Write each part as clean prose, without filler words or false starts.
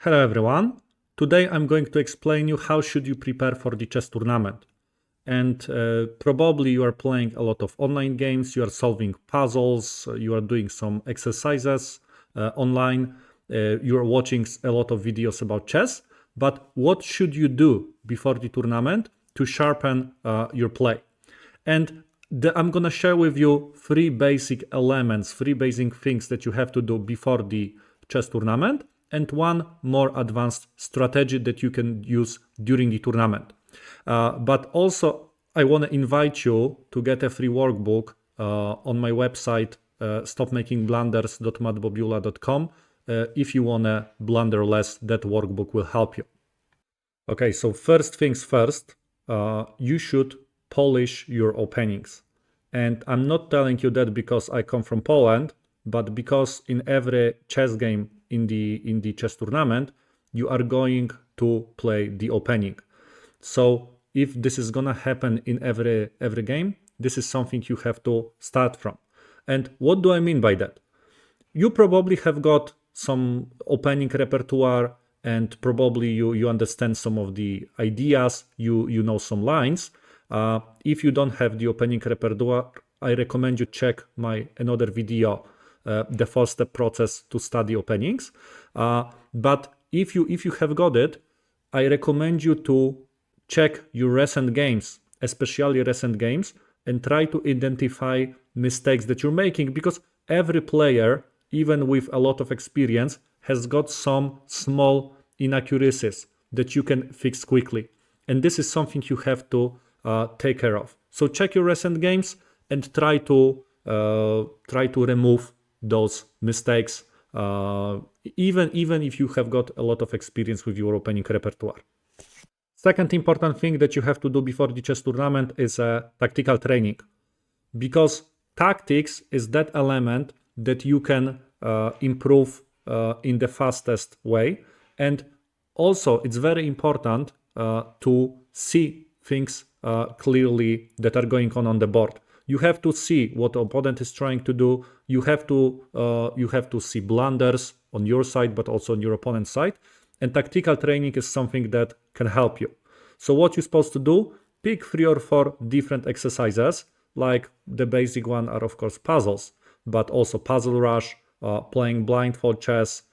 Hello everyone. Today I'm going to explain you how should you prepare for the chess tournament. And probably you are playing a lot of online games, you are solving puzzles, you are doing some exercises online, you are watching a lot of videos about chess. But what should you do before the tournament to sharpen your play? And I'm gonna share with you three basic elements, three basic things that you have to do before the chess tournament, and one more advanced strategy that you can use during the tournament. But also, I want to invite you to get a free workbook on my website, stopmakingblunders.mattbobula.com. If you want to blunder less, that workbook will help you. Okay, so first things first, you should polish your openings. And I'm not telling you that because I come from Poland, but because in every chess game in the chess tournament, you are going to play the opening. So if this is gonna happen in every game, this is something you have to start from. And what do I mean by that? You probably have got some opening repertoire, and probably you understand some of the ideas, you know some lines. If you don't have the opening repertoire, I recommend you check my another video, the 4-step process to study openings. But if you have got it, I recommend you to check your recent games, especially recent games, and try to identify mistakes that you're making, because every player, even with a lot of experience, has got some small inaccuracies that you can fix quickly. And this is something you have to take care of. So check your recent games and try to remove those mistakes, even if you have got a lot of experience with your opening repertoire. Second important thing that you have to do before the chess tournament is tactical training, because tactics is that element that you can improve in the fastest way. And also it's very important to see things clearly that are going on the board. You have to see what the opponent is trying to do. You have to see blunders on your side, but also on your opponent's side. And tactical training is something that can help you. So what you're supposed to do, pick 3 or 4 different exercises. Like the basic one are of course puzzles, but also Puzzle Rush, playing blindfold chess.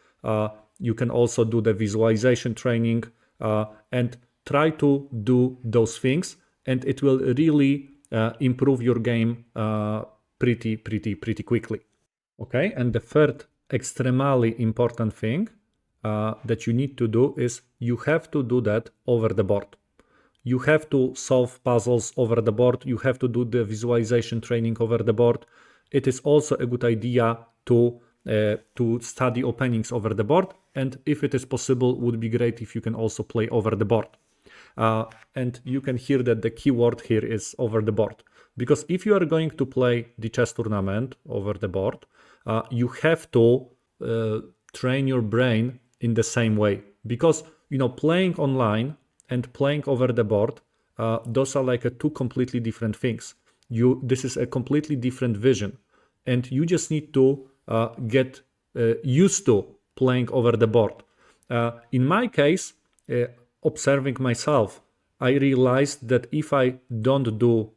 You can also do the visualization training, and try to do those things, and it will really improve your game pretty quickly. Okay, and the third extremely important thing that you need to do is you have to do that over the board. You have to solve puzzles over the board. You have to do the visualization training over the board. It is also a good idea to study openings over the board, and if it is possible, would be great if you can also play over the board. And you can hear that the key word here is over the board, because if you are going to play the chess tournament over the board, you have to train your brain in the same way, because playing online and playing over the board, those are like two completely different things. This is a completely different vision, and you just need to get used to playing over the board. In my case, observing myself, I realized that if I don't do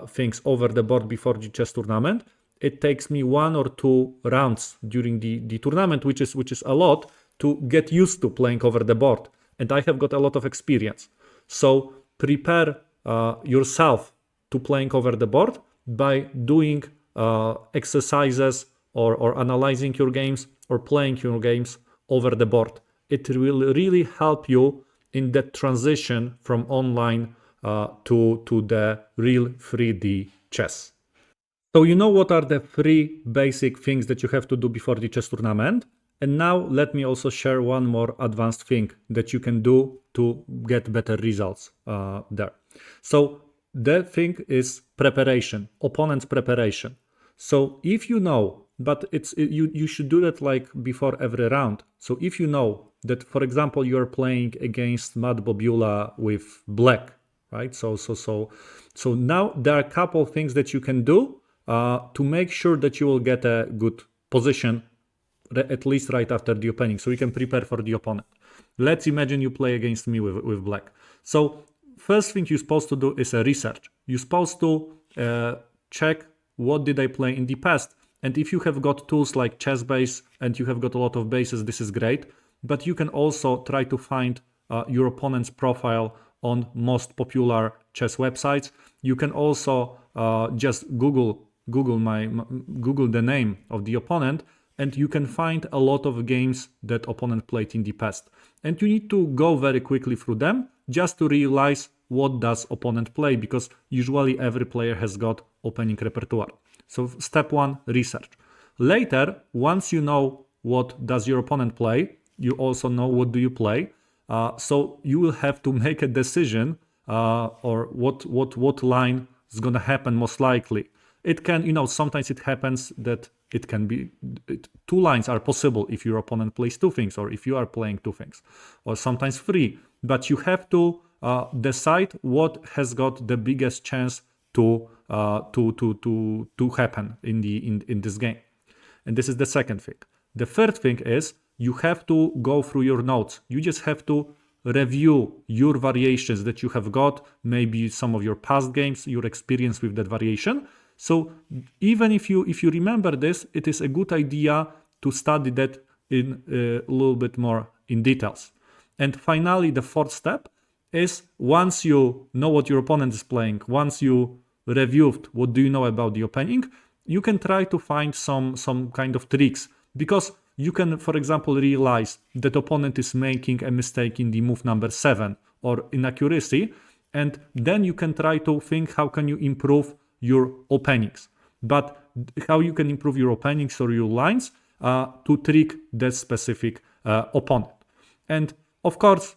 things over the board before the chess tournament, it takes me 1 or 2 rounds during the tournament, which is a lot, to get used to playing over the board. And I have got a lot of experience. So prepare yourself to playing over the board by doing exercises or analyzing your games or playing your games over the board. It will really help you in that transition from online to the real 3D chess. So you know what are the 3 basic things that you have to do before the chess tournament. And now let me also share one more advanced thing that you can do to get better results there. So the thing is preparation, opponent's preparation. So if you know, but you should do that like before every round. So if you know that, for example, you're playing against Matt Bobula with black, right? So now there are a couple things that you can do to make sure that you will get a good position, at least right after the opening, so you can prepare for the opponent. Let's imagine you play against me with black. So first thing you're supposed to do is a research. You're supposed to check what did I play in the past. And if you have got tools like ChessBase and you have got a lot of bases, this is great. But you can also try to find your opponent's profile on most popular chess websites. You can also just Google the name of the opponent, and you can find a lot of games that opponent played in the past. And you need to go very quickly through them just to realize what does opponent play, because usually every player has got opening repertoire. So step 1, research. Later, once you know what does your opponent play, you also know what do you play. So you will have to make a decision or what line is going to happen most likely. It can, sometimes it happens that it can be 2 lines are possible if your opponent plays 2 things, or if you are playing 2 things, or sometimes 3. But you have to decide what has got the biggest chance to happen in this game. And this is the second thing. The third thing is you have to go through your notes. You just have to review your variations that you have got, maybe some of your past games, your experience with that variation. So even if you remember this, it is a good idea to study that in a little bit more in details. And finally, the fourth step is once you know what your opponent is playing, once you reviewed what do you know about the opening, you can try to find some kind of tricks, because you can, for example, realize that opponent is making a mistake in the move number 7 or inaccuracy, and then you can try to think how can you improve your openings. But how you can improve your openings or your lines to trick that specific opponent. And of course,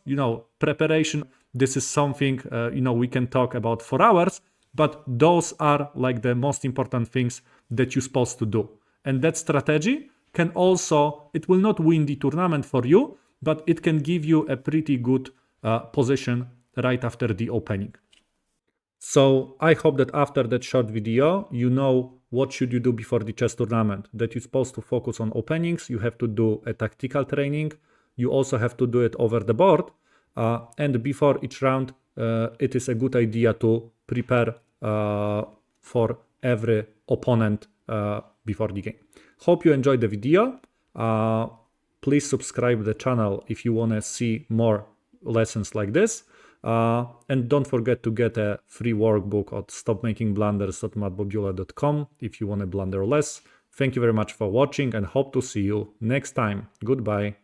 preparation, this is something, we can talk about for hours, but those are like the most important things that you're supposed to do. And that strategy can also, it will not win the tournament for you, but it can give you a pretty good position right after the opening. So I hope that after that short video, you know what should you do before the chess tournament, that you're supposed to focus on openings, you have to do a tactical training, you also have to do it over the board, and before each round, it is a good idea to prepare for every opponent before the game. Hope you enjoyed the video. Please subscribe the channel if you want to see more lessons like this. And don't forget to get a free workbook at stopmakingblunders.mattbobula.com if you want to blunder less. Thank you very much for watching and hope to see you next time. Goodbye.